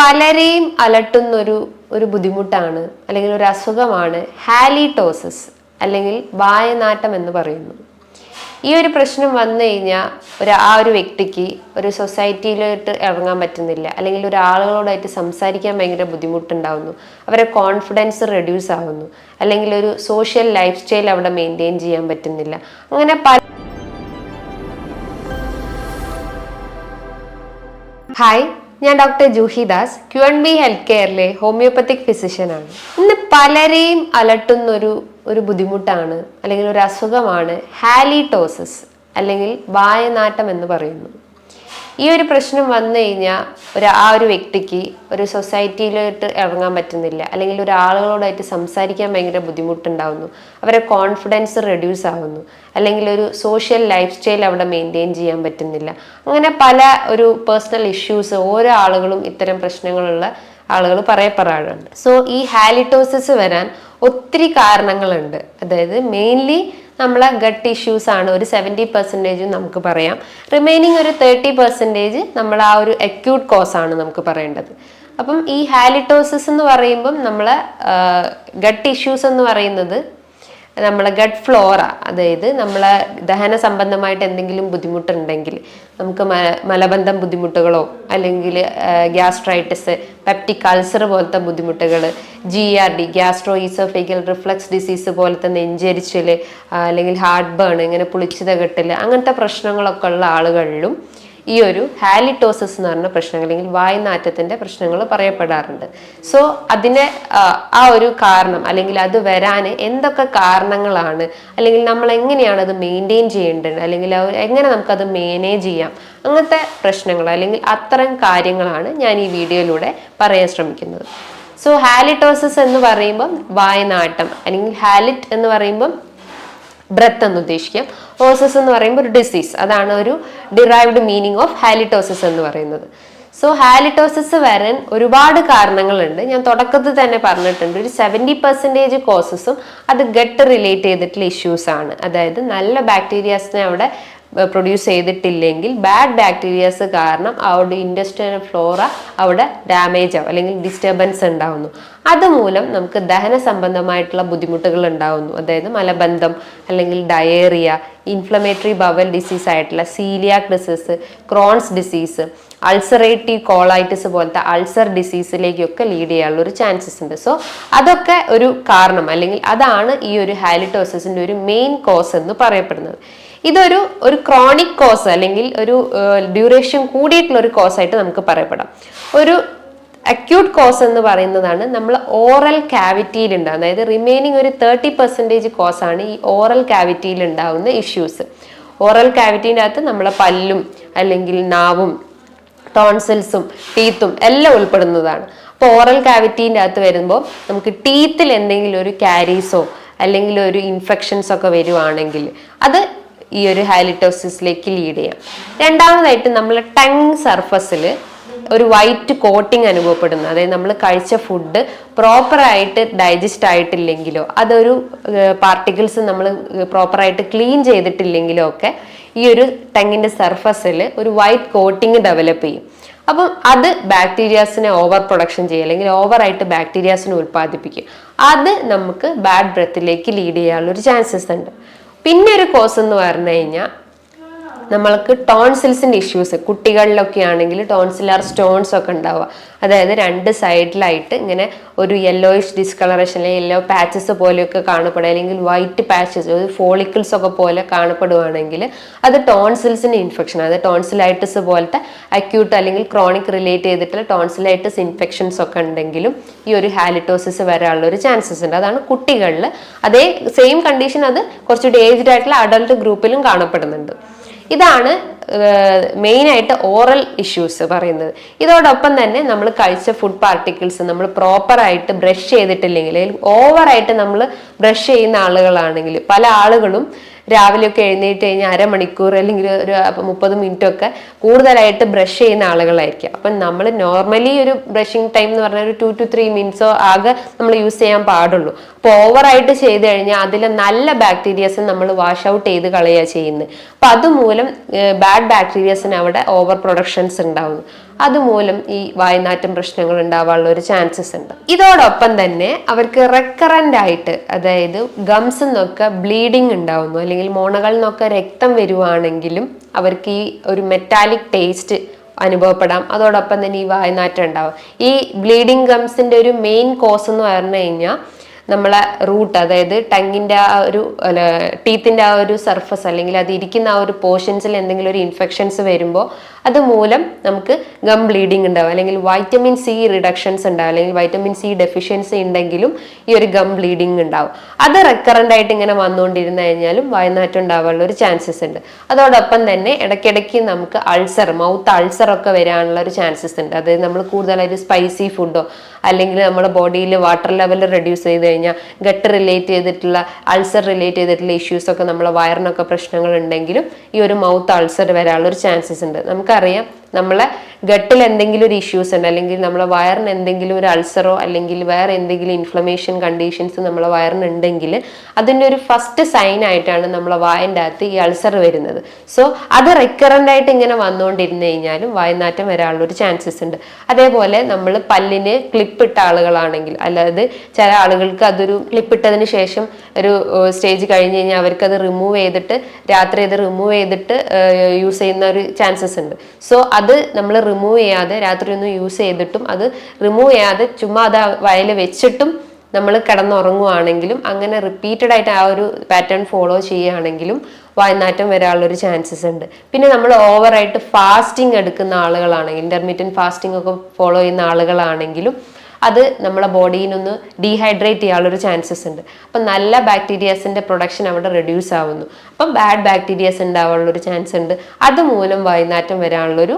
പലരെയും അലട്ടുന്നൊരു ഒരു ബുദ്ധിമുട്ടാണ് അല്ലെങ്കിൽ ഒരു അസുഖമാണ് ഹാലിറ്റോസിസ് അല്ലെങ്കിൽ വായനാട്ടം എന്ന് പറയുന്നു. ഈ ഒരു പ്രശ്നം വന്നു കഴിഞ്ഞാൽ ആ ഒരു വ്യക്തിക്ക് ഒരു സൊസൈറ്റിയിലോട്ട് ഇറങ്ങാൻ പറ്റുന്നില്ല, അല്ലെങ്കിൽ ഒരു ആളുകളോടായിട്ട് സംസാരിക്കാൻ ഭയങ്കര ബുദ്ധിമുട്ടുണ്ടാവുന്നു, അവരെ കോൺഫിഡൻസ് റെഡ്യൂസ് ആവുന്നു, അല്ലെങ്കിൽ ഒരു സോഷ്യൽ ലൈഫ് സ്റ്റൈൽ അവിടെ മെയിൻറ്റെയിൻ ചെയ്യാൻ പറ്റുന്നില്ല. അങ്ങനെ ഹായ്, ഞാൻ doctor Juhi Das, Q&B health കെയറിലെ ഹോമിയോപ്പത്തിക് ഫിസിഷ്യനാണ്. ഇന്ന് പലരെയും അലട്ടുന്നൊരു ബുദ്ധിമുട്ടാണ് അല്ലെങ്കിൽ ഒരു അസുഖമാണ് ഹാലിറ്റോസിസ് അല്ലെങ്കിൽ വായനാട്ടം എന്ന് പറയുന്നു. ഈ ഒരു പ്രശ്നം വന്നു കഴിഞ്ഞാൽ ആ ഒരു വ്യക്തിക്ക് ഒരു സൊസൈറ്റിയിലോട്ട് ഇറങ്ങാൻ പറ്റുന്നില്ല, അല്ലെങ്കിൽ ഒരു ആളുകളോടായിട്ട് സംസാരിക്കാൻ ഭയങ്കര ബുദ്ധിമുട്ടുണ്ടാവുന്നു, അവരെ കോൺഫിഡൻസ് റെഡ്യൂസ് ആവുന്നു, അല്ലെങ്കിൽ ഒരു സോഷ്യൽ ലൈഫ് സ്റ്റൈൽ അവിടെ മെയിൻറ്റെയിൻ ചെയ്യാൻ പറ്റുന്നില്ല. അങ്ങനെ പല ഒരു പേഴ്സണൽ ഇഷ്യൂസ് ഓരോ ആളുകളും ഇത്തരം പ്രശ്നങ്ങളുള്ള ആളുകൾ പറയപ്പെടാറുണ്ട്. സോ ഈ ഹാലിറ്റോസിസ് വരാൻ ഒത്തിരി കാരണങ്ങളുണ്ട്. അതായത് മെയിൻലി നമ്മളെ ഗട്ട് ഇഷ്യൂസ് ആണ് ഒരു 70% നമുക്ക് പറയാം. റിമൈനിങ് ഒരു 30% നമ്മൾ ആ ഒരു അക്യൂട്ട് കോസ് ആണ് നമുക്ക് പറയേണ്ടത്. അപ്പം ഈ ഹാലിറ്റോസിസ് എന്ന് പറയുമ്പം നമ്മളെ ഗട്ട് ഇഷ്യൂസ് എന്ന് പറയുന്നത് നമ്മളെ ഗട്ട് ഫ്ലോറ, അതായത് നമ്മളെ ദഹന സംബന്ധമായിട്ട് എന്തെങ്കിലും ബുദ്ധിമുട്ടുണ്ടെങ്കിൽ, നമുക്ക് മലബന്ധം ബുദ്ധിമുട്ടുകളോ അല്ലെങ്കിൽ ഗ്യാസ്ട്രൈറ്റിസ്, പെപ്റ്റിക് അൾസർ പോലത്തെ ബുദ്ധിമുട്ടുകൾ, GERD gastro oesophageal reflux disease പോലത്തെ നെഞ്ചരിച്ചിൽ, അല്ലെങ്കിൽ ഹാർട്ട് ബേൺ, ഇങ്ങനെ പുളിച്ചിത കെട്ടൽ, അങ്ങനത്തെ പ്രശ്നങ്ങളൊക്കെ ഉള്ള ആളുകളിലും ഈ ഒരു ഹാലിറ്റോസിസ് എന്ന് പറഞ്ഞ പ്രശ്നങ്ങൾ അല്ലെങ്കിൽ വായുനാറ്റത്തിന്റെ പ്രശ്നങ്ങൾ പറയപ്പെടാറുണ്ട്. സോ അതിനെ ആ ഒരു കാരണം അല്ലെങ്കിൽ അത് വരാൻ എന്തൊക്കെ കാരണങ്ങളാണ്, അല്ലെങ്കിൽ നമ്മൾ എങ്ങനെയാണ് അത് മെയിൻറ്റെയിൻ ചെയ്യേണ്ടത്, അല്ലെങ്കിൽ എങ്ങനെ നമുക്കത് മാനേജ് ചെയ്യാം, അങ്ങനത്തെ പ്രശ്നങ്ങൾ അല്ലെങ്കിൽ അത്തരം കാര്യങ്ങളാണ് ഞാൻ ഈ വീഡിയോയിലൂടെ പറയാൻ ശ്രമിക്കുന്നത്. സോ ഹാലിറ്റോസിസ് എന്ന് പറയുമ്പം വായുനാട്ടം, അല്ലെങ്കിൽ ഹാലിറ്റ് എന്ന് പറയുമ്പം ബ്രെത്ത് എന്ന് ഉദ്ദേശിക്കാം. ഓസിസ് എന്ന് പറയുമ്പോൾ ഒരു ഡിസീസ്, അതാണ് ഒരു ഡിറൈവ്ഡ് മീനിങ് ഓഫ് ഹാലിറ്റോസിസ് എന്ന് പറയുന്നത്. സോ ഹാലിറ്റോസിസ് വരാൻ ഒരുപാട് കാരണങ്ങളുണ്ട്. ഞാൻ തുടക്കത്തിൽ തന്നെ പറഞ്ഞിട്ടുണ്ട്, ഒരു 70% കോസസും അത് ഗട്ട് റിലേറ്റ് ചെയ്തിട്ടുള്ള ഇഷ്യൂസ് ആണ്. അതായത് നല്ല ബാക്ടീരിയാസിനെ അവിടെ പ്രൊഡ്യൂസ് ചെയ്തിട്ടില്ലെങ്കിൽ ബാഡ് ബാക്ടീരിയാസ് കാരണം അവിടെ ഇൻഡസ്ട്രിയൽ ഫ്ലോറ അവിടെ ഡാമേജ് ആവും, അല്ലെങ്കിൽ ഡിസ്റ്റർബൻസ് ഉണ്ടാവുന്നു. അതുമൂലം നമുക്ക് ദഹന സംബന്ധമായിട്ടുള്ള ബുദ്ധിമുട്ടുകൾ ഉണ്ടാവുന്നു. അതായത് മലബന്ധം, അല്ലെങ്കിൽ ഡയേറിയ, ഇൻഫ്ലമേറ്ററി ബവൽ ഡിസീസ് ആയിട്ടുള്ള coeliac disease, Crohn's disease, ulcerative colitis പോലത്തെ അൾസർ ഡിസീസിലേക്കൊക്കെ ലീഡ് ചെയ്യാനുള്ള ഒരു ചാൻസസ് ഉണ്ട്. സോ അതൊക്കെ ഒരു കാരണം, അല്ലെങ്കിൽ അതാണ് ഈ ഒരു ഹാലിറ്റോസിസിന്റെ ഒരു മെയിൻ കോസ് എന്ന് പറയപ്പെടുന്നത്. ഇതൊരു ക്രോണിക് കോസ് അല്ലെങ്കിൽ ഒരു ഡ്യൂറേഷൻ കൂടിയിട്ടുള്ള ഒരു കോസ് ആയിട്ട് നമുക്ക് പറയപ്പെടാം. ഒരു അക്യൂട്ട് കോസ് എന്ന് പറയുന്നതാണ് നമ്മൾ ഓറൽ കാവിറ്റിയിൽ ഉണ്ടാകുന്നത്. അതായത് റിമൈനിങ് ഒരു 30% കോസാണ് ഈ ഓറൽ കാവിറ്റിയിൽ ഉണ്ടാകുന്ന ഇഷ്യൂസ്. ഓറൽ കാവിറ്റീൻ്റെ അകത്ത് നമ്മളെ പല്ലും അല്ലെങ്കിൽ നാവും ടോൺസിൽസും ടീത്തും എല്ലാം ഉൾപ്പെടുന്നതാണ്. അപ്പോൾ ഓറൽ കാവിറ്റീൻ്റെ അകത്ത് വരുമ്പോൾ നമുക്ക് ടീത്തിൽ എന്തെങ്കിലും ഒരു കാരീസോ അല്ലെങ്കിൽ ഒരു ഇൻഫെക്ഷൻസ് ഒക്കെ വരുവാണെങ്കിൽ അത് ഈ ഒരു ഹാലിറ്റോസിസിലേക്ക് ലീഡ് ചെയ്യാം. രണ്ടാമതായിട്ട് നമ്മൾ ടങ് സർഫസിൽ ഒരു വൈറ്റ് കോട്ടിങ് അനുഭവപ്പെടുന്നു. അതായത് നമ്മൾ കഴിച്ച ഫുഡ് പ്രോപ്പറായിട്ട് ഡൈജസ്റ്റ് ആയിട്ടില്ലെങ്കിലോ, അതൊരു പാർട്ടിക്കിൾസ് നമ്മൾ പ്രോപ്പറായിട്ട് ക്ലീൻ ചെയ്തിട്ടില്ലെങ്കിലോ ഒക്കെ ഈ ഒരു ടങ്ങിന്റെ സർഫസിൽ ഒരു വൈറ്റ് കോട്ടിങ് ഡെവലപ്പ് ചെയ്യും. അപ്പം അത് ബാക്ടീരിയാസിനെ ഓവർ പ്രൊഡക്ഷൻ ചെയ്യും, അല്ലെങ്കിൽ ഓവറായിട്ട് ബാക്ടീരിയാസിനെ ഉൽപ്പാദിപ്പിക്കും. അത് നമുക്ക് ബാഡ് ബ്രെത്തിലേക്ക് ലീഡ് ചെയ്യാനുള്ള ഒരു ചാൻസസ് ഉണ്ട്. പിന്നെ ഒരു കോസ് എന്ന് പറഞ്ഞു കഴിഞ്ഞാൽ നമ്മൾക്ക് ടോൺസിൽസിന്റെ ഇഷ്യൂസ്, കുട്ടികളിലൊക്കെ ആണെങ്കിൽ ടോൺസിലാർ സ്റ്റോൺസ് ഒക്കെ ഉണ്ടാവുക. അതായത് രണ്ട് സൈഡിലായിട്ട് ഇങ്ങനെ ഒരു യെല്ലോയിഷ് ഡിസ്കളറേഷൻ, അല്ലെങ്കിൽ യെല്ലോ പാച്ചസ് പോലെയൊക്കെ കാണപ്പെടുക, അല്ലെങ്കിൽ വൈറ്റ് പാച്ചസ്, ഫോളിക്കിൾസ് ഒക്കെ പോലെ കാണപ്പെടുകയാണെങ്കിൽ അത് ടോൺസിൽസിന്റെ ഇൻഫെക്ഷൻ, അതായത് ടോൺസിലൈറ്റിസ് പോലത്തെ അക്യൂട്ട് അല്ലെങ്കിൽ ക്രോണിക് റിലേറ്റ് ചെയ്തിട്ടുള്ള ടോൺസിലൈറ്റിസ് ഇൻഫെക്ഷൻസ് ഒക്കെ ഉണ്ടെങ്കിലും ഈ ഒരു ഹാലിറ്റോസിസ് വരാനുള്ള ഒരു ചാൻസസ് ഉണ്ട്. അതാണ് കുട്ടികളിൽ. അതേ സെയിം കണ്ടീഷൻ അത് കുറച്ചുകൂടി ഏജ്ഡ് ആയിട്ടുള്ള അഡൾട്ട് ഗ്രൂപ്പിലും കാണപ്പെടുന്നുണ്ട്. ഇതാണ് മെയിൻ ആയിട്ട് ഓറൽ ഇഷ്യൂസ് പറയുന്നത്. ഇതോടൊപ്പം തന്നെ നമ്മൾ കഴിച്ച ഫുഡ് പാർട്ടിക്കിൾസ് നമ്മൾ പ്രോപ്പറായിട്ട് ബ്രഷ് ചെയ്തിട്ടില്ലെങ്കിൽ, ഓവറായിട്ട് നമ്മൾ ബ്രഷ് ചെയ്യുന്ന ആളുകളാണെങ്കിൽ, പല ആളുകളും രാവിലെയൊക്കെ എഴുന്നേറ്റ് കഴിഞ്ഞാൽ അരമണിക്കൂർ അല്ലെങ്കിൽ ഒരു 30 മിനിറ്റ് ഒക്കെ കൂടുതലായിട്ട് ബ്രഷ് ചെയ്യുന്ന ആളുകളായിരിക്കും. അപ്പം നമ്മൾ നോർമലി ഒരു ബ്രഷിംഗ് ടൈം എന്ന് പറഞ്ഞാൽ ഒരു 2 to 3 മിനിറ്റ്സോ ആകെ നമ്മൾ യൂസ് ചെയ്യാൻ പാടുള്ളൂ. അപ്പോൾ ഓവറായിട്ട് ചെയ്ത് കഴിഞ്ഞാൽ അതിലെ നല്ല ബാക്ടീരിയസ് നമ്മൾ വാഷ് ഔട്ട് ചെയ്ത് കളയുക ചെയ്യുന്നത്. അപ്പം അതുമൂലം ബാഡ് ബാക്ടീരിയസിന് അവിടെ ഓവർ പ്രൊഡക്ഷൻസ് ഉണ്ടാവുന്നു. അതുമൂലം ഈ വായ്നാറ്റം പ്രശ്നങ്ങൾ ഉണ്ടാവാനുള്ള ഒരു ചാൻസസ് ഉണ്ട്. ഇതോടൊപ്പം തന്നെ അവർക്ക് റെക്കറന്റ് ആയിട്ട്, അതായത് ഗംസ് നിന്നൊക്കെ ബ്ലീഡിങ് ഉണ്ടാവുന്നു, അല്ലെങ്കിൽ മോണകളിൽ നിന്നൊക്കെ രക്തം വരുവാണെങ്കിലും അവർക്ക് ഈ ഒരു മെറ്റാലിക് ടേസ്റ്റ് അനുഭവപ്പെടാം. അതോടൊപ്പം തന്നെ ഈ വായ്നാറ്റം ഉണ്ടാവും. ഈ ബ്ലീഡിങ് ഗംസിന്റെ ഒരു മെയിൻ കോസ് എന്ന് പറഞ്ഞു കഴിഞ്ഞാൽ നമ്മളെ റൂട്ട്, അതായത് ടങ്ങിന്റെ ആ ഒരു ടീത്തിന്റെ ആ ഒരു സർഫസ്, അല്ലെങ്കിൽ അത് ഇരിക്കുന്ന ആ ഒരു പോർഷൻസിൽ എന്തെങ്കിലും ഒരു ഇൻഫെക്ഷൻസ് വരുമ്പോൾ അതുമൂലം നമുക്ക് ഗം ബ്ലീഡിങ് ഉണ്ടാവും, അല്ലെങ്കിൽ വൈറ്റമിൻ സി റിഡക്ഷൻസ് ഉണ്ടാവും, അല്ലെങ്കിൽ വൈറ്റമിൻ സി ഡെഫിഷ്യൻസി ഉണ്ടെങ്കിലും ഈ ഒരു ഗം ബ്ലീഡിങ് ഉണ്ടാവും. അത് റെക്കറന്റ് ആയിട്ട് ഇങ്ങനെ വന്നുകൊണ്ടിരുന്നു കഴിഞ്ഞാലും വായ്നാറ്റം ഉണ്ടാവാനുള്ള ഒരു ചാൻസസ് ഉണ്ട്. അതോടൊപ്പം തന്നെ ഇടയ്ക്കിടയ്ക്ക് നമുക്ക് അൾസർ, മൗത്ത് അൾസർ ഒക്കെ വരാനുള്ള ഒരു ചാൻസസ് ഉണ്ട്. അതായത് നമ്മൾ കൂടുതലായിട്ട് സ്പൈസി ഫുഡോ അല്ലെങ്കിൽ നമ്മുടെ ബോഡിയിൽ വാട്ടർ ലെവൽ റെഡ്യൂസ് ചെയ്ത് കഴിഞ്ഞാൽ ഗട്ട് റിലേറ്റ് ചെയ്തിട്ടുള്ള അൾസർ റിലേറ്റ് ചെയ്തിട്ടുള്ള ഇഷ്യൂസ് ഒക്കെ നമ്മളെ വയറിനൊക്കെ പ്രശ്നങ്ങൾ ഉണ്ടെങ്കിലും ഈ ഒരു മൗത്ത് അൾസർ വരാനുള്ള ഒരു ചാൻസസ് ഉണ്ട്. നമുക്കറിയാം നമ്മളെ ഗട്ടിൽ എന്തെങ്കിലും ഒരു ഇഷ്യൂസ് ഉണ്ട്, അല്ലെങ്കിൽ നമ്മളെ വയറിന് എന്തെങ്കിലും ഒരു അൾസറോ അല്ലെങ്കിൽ വേറെ എന്തെങ്കിലും ഇൻഫ്ലമേഷൻ കണ്ടീഷൻസ് നമ്മളെ വയറിനുണ്ടെങ്കിൽ അതിൻ്റെ ഒരു ഫസ്റ്റ് സൈൻ ആയിട്ടാണ് നമ്മളെ വായൻ്റെ അകത്ത് ഈ അൾസർ വരുന്നത്. സോ അത് റിക്കറൻ്റ് ആയിട്ട് ഇങ്ങനെ വന്നുകൊണ്ടിരുന്നു കഴിഞ്ഞാലും വായനാറ്റം വരാനുള്ള ഒരു ചാൻസസ് ഉണ്ട്. അതേപോലെ നമ്മൾ പല്ലിന് ക്ലിപ്പ് ഇട്ട ആളുകളാണെങ്കിൽ, അല്ലാതെ ചില ആളുകൾക്ക് അതൊരു ക്ലിപ്പ് ഇട്ടതിന് ശേഷം ഒരു സ്റ്റേജ് കഴിഞ്ഞ് കഴിഞ്ഞാൽ അവർക്ക് അത് റിമൂവ് ചെയ്തിട്ട് രാത്രി അത് റിമൂവ് ചെയ്തിട്ട് യൂസ് ചെയ്യുന്ന ഒരു ചാൻസസ് ഉണ്ട്. സോ അത് നമ്മൾ റിമൂവ് ചെയ്യാതെ രാത്രി ഒന്നും യൂസ് ചെയ്തിട്ടും അത് റിമൂവ് ചെയ്യാതെ ചുമ്മാ അത് വയൽ വെച്ചിട്ടും നമ്മൾ കിടന്നുറങ്ങുവാണെങ്കിലും, അങ്ങനെ റിപ്പീറ്റഡ് ആയിട്ട് ആ ഒരു പാറ്റേൺ ഫോളോ ചെയ്യുകയാണെങ്കിലും വായ്നാറ്റം വരാനുള്ളൊരു ചാൻസസ് ഉണ്ട്. പിന്നെ നമ്മൾ ഓവറായിട്ട് ഫാസ്റ്റിംഗ് എടുക്കുന്ന ആളുകളാണെങ്കിൽ, ഇന്റർമീഡിയറ്റ് ഫാസ്റ്റിംഗ് ഒക്കെ ഫോളോ ചെയ്യുന്ന ആളുകളാണെങ്കിലും അത് നമ്മളെ ബോഡിയിനൊന്ന് ഡീഹൈഡ്രേറ്റ് ചെയ്യാനുള്ളൊരു ചാൻസസ് ഉണ്ട്. അപ്പം നല്ല ബാക്ടീരിയാസിന്റെ പ്രൊഡക്ഷൻ അവിടെ റെഡ്യൂസ് ആവുന്നു. അപ്പം ബാഡ് ബാക്ടീരിയാസ് ഉണ്ടാവാനുള്ളൊരു ചാൻസ് ഉണ്ട്. അതുമൂലം വായ്നാറ്റം വരാനുള്ളൊരു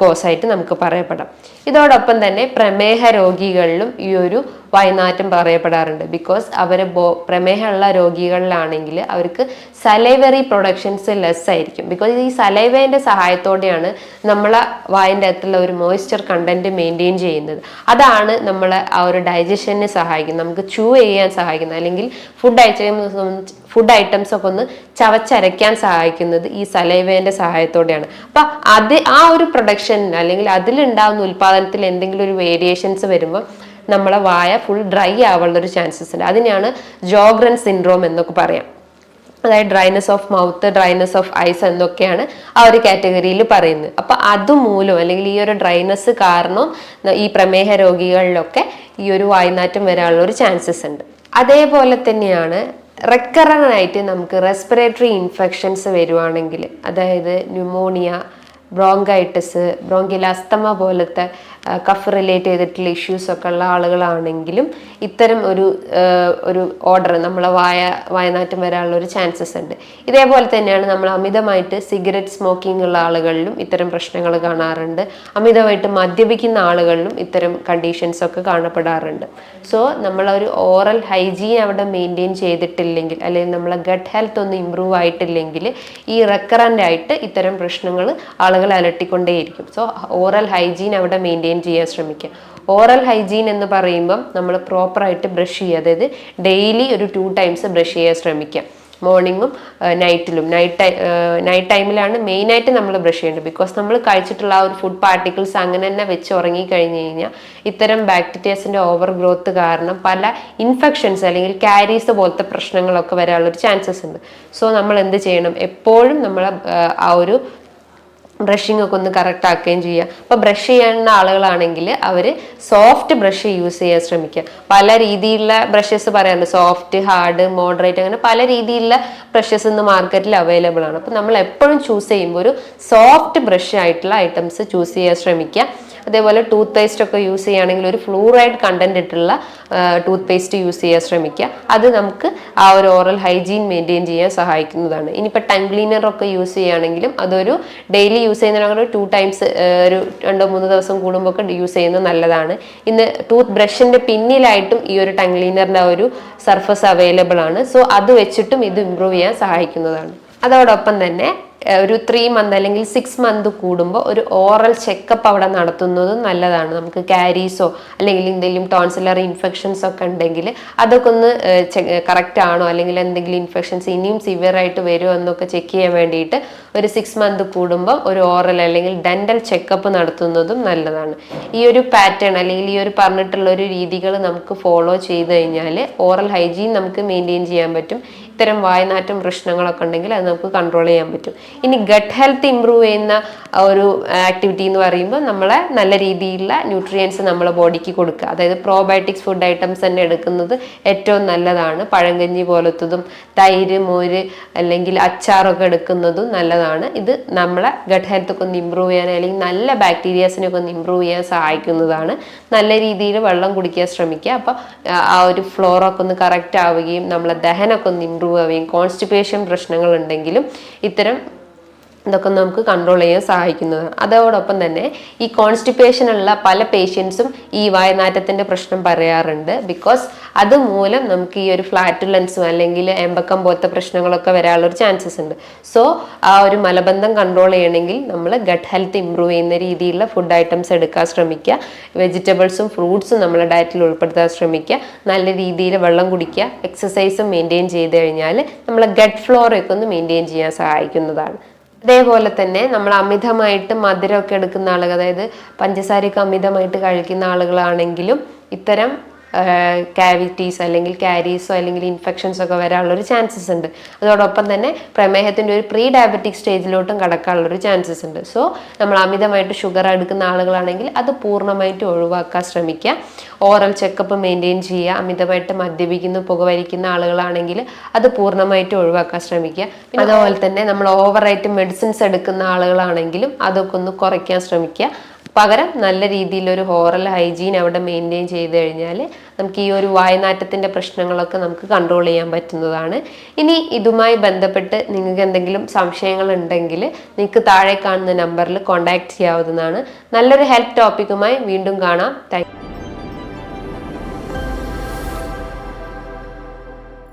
കോസായിട്ട് നമുക്ക് പറയപ്പെടാം. ഇതോടൊപ്പം തന്നെ പ്രമേഹ രോഗികളിലും ഈ ഒരു വായ്നാറ്റം പറയപ്പെടാറുണ്ട്. ബിക്കോസ് അവരെ പ്രമേഹമുള്ള രോഗികളിലാണെങ്കിൽ അവർക്ക് സലൈവറി പ്രൊഡക്ഷൻസ് ലെസ് ആയിരിക്കും. ബിക്കോസ് ഈ സലൈവേൻ്റെ സഹായത്തോടെയാണ് നമ്മളെ വായിൻ്റെ അകത്തുള്ള ഒരു മോയ്സ്ചർ കണ്ടന്റ് മെയിൻറ്റെയിൻ ചെയ്യുന്നത്. അതാണ് നമ്മളെ ആ ഒരു ഡൈജഷന് സഹായിക്കുന്നത്, നമുക്ക് ചൂ ചെയ്യാൻ സഹായിക്കുന്നത്, അല്ലെങ്കിൽ ഫുഡ് ഐറ്റംസ് ഒക്കെ ഒന്ന് ചവച്ചരയ്ക്കാൻ സഹായിക്കുന്നത് ഈ സലൈവേൻ്റെ സഹായത്തോടെയാണ്. അപ്പം ആ ഒരു പ്രൊഡക്ഷനിൽ അല്ലെങ്കിൽ അതിലുണ്ടാകുന്ന ഉൽപാദനത്തിൽ എന്തെങ്കിലും ഒരു വേരിയേഷൻസ് വരുമ്പോൾ നമ്മളെ വായ ഫുൾ ഡ്രൈ ആവാനുള്ളൊരു ചാൻസസ് ഉണ്ട്. അതിനെയാണ് ജോഗ്രൻ സിൻഡ്രോം എന്നൊക്കെ പറയാം. അതായത് dryness of mouth, dryness of eyes എന്നൊക്കെയാണ് ആ ഒരു കാറ്റഗറിയിൽ പറയുന്നത്. അപ്പം അതുമൂലം അല്ലെങ്കിൽ ഈ ഒരു ഡ്രൈനെസ് കാരണം ഈ പ്രമേഹ രോഗികളിലൊക്കെ ഈ ഒരു വായ്നാറ്റം വരാനുള്ള ഒരു ചാൻസസ് ഉണ്ട്. അതേപോലെ തന്നെയാണ് റെക്കറൻ്റ് ആയിട്ട് നമുക്ക് റെസ്പിറേറ്ററി ഇൻഫെക്ഷൻസ് വരുവാണെങ്കിൽ, അതായത് ന്യൂമോണിയ, ബ്രോങ്കൈറ്റിസ്, ബ്രോങ്കിയൽ അസ്തമ പോലത്തെ കഫ് റിലേറ്റ് ചെയ്തിട്ടുള്ള ഇഷ്യൂസ് ഒക്കെ ഉള്ള ആളുകളാണെങ്കിലും ഇത്തരം ഒരു ഓർഡർ നമ്മളെ വായനാറ്റം വരാനുള്ള ഒരു ചാൻസസ് ഉണ്ട്. ഇതേപോലെ തന്നെയാണ് നമ്മൾ അമിതമായിട്ട് സിഗരറ്റ് സ്മോക്കിംഗ് ഉള്ള ആളുകളിലും ഇത്തരം പ്രശ്നങ്ങൾ കാണാറുണ്ട്. അമിതമായിട്ട് മദ്യപിക്കുന്ന ആളുകളിലും ഇത്തരം കണ്ടീഷൻസ് ഒക്കെ കാണപ്പെടാറുണ്ട്. സോ നമ്മളൊരു ഓറൽ ഹൈജീൻ അവിടെ മെയിൻറ്റെയിൻ ചെയ്തിട്ടില്ലെങ്കിൽ, അല്ലെങ്കിൽ നമ്മളെ ഗട്ട് ഹെൽത്ത് ഒന്നും ഇമ്പ്രൂവ് ആയിട്ടില്ലെങ്കിൽ ഈ റെക്കറൻ്റ് ആയിട്ട് ഇത്തരം പ്രശ്നങ്ങൾ ആളുകൾ അലട്ടിക്കൊണ്ടേയിരിക്കും. സോ ഓറൽ ഹൈജീൻ അവിടെ മെയിൻറ്റെയിൻ ചെയ്യാൻ ശ്രമിക്കുക. ഓറൽ ഹൈജീൻ എന്ന് പറയുമ്പം നമ്മൾ പ്രോപ്പറായിട്ട് ബ്രഷ് ചെയ്യുക, അതായത് ഡെയിലി ഒരു 2 times ബ്രഷ് ചെയ്യാൻ ശ്രമിക്കുക. മോർണിംഗും നൈറ്റിലും. നൈറ്റ് ടൈമിലാണ് മെയിനായിട്ട് നമ്മൾ ബ്രഷ് ചെയ്യേണ്ടത്. ബിക്കോസ് നമ്മൾ കഴിച്ചിട്ടുള്ള ആ ഒരു ഫുഡ് പാർട്ടിക്കിൾസ് അങ്ങനെ തന്നെ വെച്ച് ഉറങ്ങിക്കഴിഞ്ഞ് കഴിഞ്ഞാൽ ഇത്തരം ബാക്ടീരിയാസിൻ്റെ ഓവർ ഗ്രോത്ത് കാരണം പല ഇൻഫെക്ഷൻസ് അല്ലെങ്കിൽ കാരീസ് പോലത്തെ പ്രശ്നങ്ങളൊക്കെ വരാനുള്ളൊരു ചാൻസസ് ഉണ്ട്. സോ നമ്മൾ എന്ത് ചെയ്യണം, എപ്പോഴും നമ്മൾ ആ ഒരു ബ്രഷിംഗ് ഒക്കെ ഒന്ന് കറക്റ്റ് ആക്കുകയും ചെയ്യുക. അപ്പോൾ ബ്രഷ് ചെയ്യുന്ന ആളുകളാണെങ്കിൽ അവർ സോഫ്റ്റ് ബ്രഷ് യൂസ് ചെയ്യാൻ ശ്രമിക്കുക. പല രീതിയിലുള്ള ബ്രഷസ് പറയാറുണ്ട്, സോഫ്റ്റ്, ഹാർഡ്, മോഡറേറ്റ്, അങ്ങനെ പല രീതിയിലുള്ള ബ്രഷസ് ഇന്ന് മാർക്കറ്റിൽ അവൈലബിൾ ആണ്. അപ്പോൾ നമ്മൾ എപ്പോഴും ചൂസ് ചെയ്യുമ്പോൾ ഒരു സോഫ്റ്റ് ബ്രഷ് ആയിട്ടുള്ള ഐറ്റംസ് ചൂസ് ചെയ്യാൻ ശ്രമിക്കുക. അതേപോലെ ടൂത്ത് പേസ്റ്റ് ഒക്കെ യൂസ് ചെയ്യുകയാണെങ്കിൽ ഒരു ഫ്ലൂറൈഡ് കണ്ടന്റ് ഇട്ടുള്ള ടൂത്ത് പേസ്റ്റ് യൂസ് ചെയ്യാൻ ശ്രമിക്കുക. അത് നമുക്ക് ആ ഒരു ഓറൽ ഹൈജീൻ മെയിൻറ്റെയിൻ ചെയ്യാൻ സഹായിക്കുന്നതാണ്. ഇനിയിപ്പോൾ ടങ് ക്ലീനർ ഒക്കെ യൂസ് ചെയ്യുകയാണെങ്കിലും അതൊരു ഡെയിലി യൂസ് ചെയ്യുന്നതിനൊക്കെ 2 times ഒരു 2-3 ദിവസം കൂടുമ്പോൾ ഒക്കെ യൂസ് ചെയ്യുന്നത് നല്ലതാണ്. ഇന്ന് ടൂത്ത് ബ്രഷിന്റെ പിന്നിലായിട്ടും ഈ ഒരു ടങ് ക്ലീനറിന്റെ ആ ഒരു സർഫസ് അവൈലബിൾ ആണ്. സോ അത് വെച്ചിട്ടും ഇത് ഇംപ്രൂവ് ചെയ്യാൻ സഹായിക്കുന്നതാണ്. അതോടൊപ്പം തന്നെ ഒരു 3 മന്ത് അല്ലെങ്കിൽ 6 മന്ത് കൂടുമ്പോൾ ഒരു ഓറൽ ചെക്കപ്പ് അവിടെ നടത്തുന്നത് നല്ലതാണ്. നമുക്ക് കാരീസോ അല്ലെങ്കിൽ എന്തെങ്കിലും ടോൺസിലറി ഇൻഫെക്ഷൻസ് ഒക്കെ ഉണ്ടെങ്കിൽ അതൊക്കെ ഒന്ന് കറക്റ്റ് ആണോ, അല്ലെങ്കിൽ എന്തെങ്കിലും ഇൻഫെക്ഷൻസ് ഇനിയും സിവിയർ ആയിട്ട് വരുമോ എന്നൊക്കെ ചെക്ക് ചെയ്യാൻ വേണ്ടിയിട്ട് ഒരു 6 മന്ത് കൂടുമ്പോൾ ഒരു ഓറൽ അല്ലെങ്കിൽ ഡെന്റൽ ചെക്കപ്പ് നടത്തുന്നതും നല്ലതാണ്. ഈ ഒരു പാറ്റേൺ അല്ലെങ്കിൽ ഈ ഒരു പറഞ്ഞിട്ടുള്ള ഒരു രീതികൾ നമുക്ക് ഫോളോ ചെയ്ത് കഴിഞ്ഞാൽ ഓറൽ ഹൈജീൻ നമുക്ക് മെയിൻറ്റെയിൻ ചെയ്യാൻ പറ്റും. ഇത്തരം വായനാറ്റം പ്രശ്നങ്ങളൊക്കെ ഉണ്ടെങ്കിൽ അത് നമുക്ക് കൺട്രോൾ ചെയ്യാൻ പറ്റും. ഇനി ഗട്ട് ഹെൽത്ത് ഇമ്പ്രൂവ് ചെയ്യുന്ന ഒരു ആക്ടിവിറ്റി എന്ന് പറയുമ്പോൾ നമ്മളെ നല്ല രീതിയിലുള്ള ന്യൂട്രിയൻസ് നമ്മളെ ബോഡിക്ക് കൊടുക്കുക. അതായത് പ്രോബയോട്ടിക്സ് ഫുഡ് ഐറ്റംസ് തന്നെ എടുക്കുന്നത് ഏറ്റവും നല്ലതാണ്. പഴങ്കഞ്ഞി പോലത്തതും തൈര്, മോര് അല്ലെങ്കിൽ അച്ചാറൊക്കെ എടുക്കുന്നതും നല്ലതാണ്. ഇത് നമ്മളെ ഗട്ട് ഹെൽത്ത് ഒക്കെ ഒന്ന് ഇമ്പ്രൂവ് ചെയ്യാൻ അല്ലെങ്കിൽ നല്ല ബാക്ടീരിയാസിനൊക്കെ ഒന്ന് ഇമ്പ്രൂവ് ചെയ്യാൻ സഹായിക്കുന്നതാണ്. നല്ല രീതിയിൽ വെള്ളം കുടിക്കാൻ ശ്രമിക്കുക. അപ്പോൾ ആ ഒരു ഫ്ലോറൊക്കെ ഒന്ന് കറക്റ്റ് ആവുകയും നമ്മളെ ദഹനമൊക്കെ ഒന്ന് ഇമ്പ്രൂവ് ആവുകയും കോൺസ്റ്റിപ്പേഷൻ പ്രശ്നങ്ങൾ ഉണ്ടെങ്കിലും ഇത്തരം ഇതൊക്കെ നമുക്ക് കൺട്രോൾ ചെയ്യാൻ സഹായിക്കുന്നതാണ്. അതോടൊപ്പം തന്നെ ഈ കോൺസ്റ്റിപ്പേഷൻ ഉള്ള പല പേഷ്യൻസും ഈ വായനാറ്റത്തിൻ്റെ പ്രശ്നം പറയാറുണ്ട്. ബിക്കോസ് അതുമൂലം നമുക്ക് ഈ ഒരു ഫ്ലാറ്റുലൻസും അല്ലെങ്കിൽ എമ്പക്കം പോലത്തെ പ്രശ്നങ്ങളൊക്കെ വരാനുള്ളൊരു ചാൻസസ് ഉണ്ട്. സോ ആ ഒരു മലബന്ധം കൺട്രോൾ ചെയ്യണമെങ്കിൽ നമ്മൾ ഗട്ട് ഹെൽത്ത് ഇമ്പ്രൂവ് ചെയ്യുന്ന രീതിയിലുള്ള ഫുഡ് ഐറ്റംസ് എടുക്കാൻ ശ്രമിക്കുക. വെജിറ്റബിൾസും ഫ്രൂട്ട്സും നമ്മുടെ ഡയറ്റിൽ ഉൾപ്പെടുത്താൻ ശ്രമിക്കുക. നല്ല രീതിയിൽ വെള്ളം കുടിക്കുക. എക്സസൈസും മെയിൻറ്റെയിൻ ചെയ്ത് കഴിഞ്ഞാൽ നമ്മളെ ഗട്ട് ഫ്ലോറൊക്കെ ഒന്ന് മെയിൻറ്റെയിൻ ചെയ്യാൻ സഹായിക്കുന്നതാണ്. അതേപോലെ തന്നെ നമ്മൾ അമിതമായിട്ട് മധുരമൊക്കെ എടുക്കുന്ന ആളുകൾ, അതായത് പഞ്ചസാരയൊക്കെ അമിതമായിട്ട് കഴിക്കുന്ന ആളുകളാണെങ്കിലും ഇത്തരം കാവിറ്റീസ് അല്ലെങ്കിൽ കാരീസോ അല്ലെങ്കിൽ ഇൻഫെക്ഷൻസ് ഒക്കെ വരാനുള്ളൊരു ചാൻസസ് ഉണ്ട്. അതോടൊപ്പം തന്നെ പ്രമേഹത്തിൻ്റെ ഒരു പ്രീ ഡയബറ്റിക് സ്റ്റേജിലോട്ടും കടക്കാനുള്ളൊരു ചാൻസസ് ഉണ്ട്. സോ നമ്മൾ അമിതമായിട്ട് ഷുഗർ എടുക്കുന്ന ആളുകളാണെങ്കിൽ അത് പൂർണ്ണമായിട്ട് ഒഴിവാക്കാൻ ശ്രമിക്കുക. ഓറൽ ചെക്കപ്പ് മെയിൻറ്റെയിൻ ചെയ്യുക. അമിതമായിട്ട് മദ്യപിക്കുന്ന പുകവലിക്കുന്ന ആളുകളാണെങ്കിൽ അത് പൂർണ്ണമായിട്ട് ഒഴിവാക്കാൻ ശ്രമിക്കുക. അതുപോലെ തന്നെ നമ്മൾ ഓവറായിട്ട് മെഡിസിൻസ് എടുക്കുന്ന ആളുകളാണെങ്കിലും അതൊക്കെ ഒന്ന് കുറയ്ക്കാൻ ശ്രമിക്കുക. പകരം നല്ല രീതിയിലൊരു ഓറൽ ഹൈജീൻ അവിടെ മെയിൻറ്റെയിൻ ചെയ്ത് കഴിഞ്ഞാൽ നമുക്ക് ഈ ഒരു വായനാറ്റത്തിൻ്റെ പ്രശ്നങ്ങളൊക്കെ നമുക്ക് കൺട്രോൾ ചെയ്യാൻ പറ്റുന്നതാണ്. ഇനി ഇതുമായി ബന്ധപ്പെട്ട് നിങ്ങൾക്ക് എന്തെങ്കിലും സംശയങ്ങൾ ഉണ്ടെങ്കിൽ നിങ്ങൾക്ക് താഴെ കാണുന്ന നമ്പറിൽ കോൺടാക്ട് ചെയ്യാവുന്നതാണ്. നല്ലൊരു ഹെൽത്ത് ടോപ്പിക്കുമായി വീണ്ടും കാണാം. Thank you.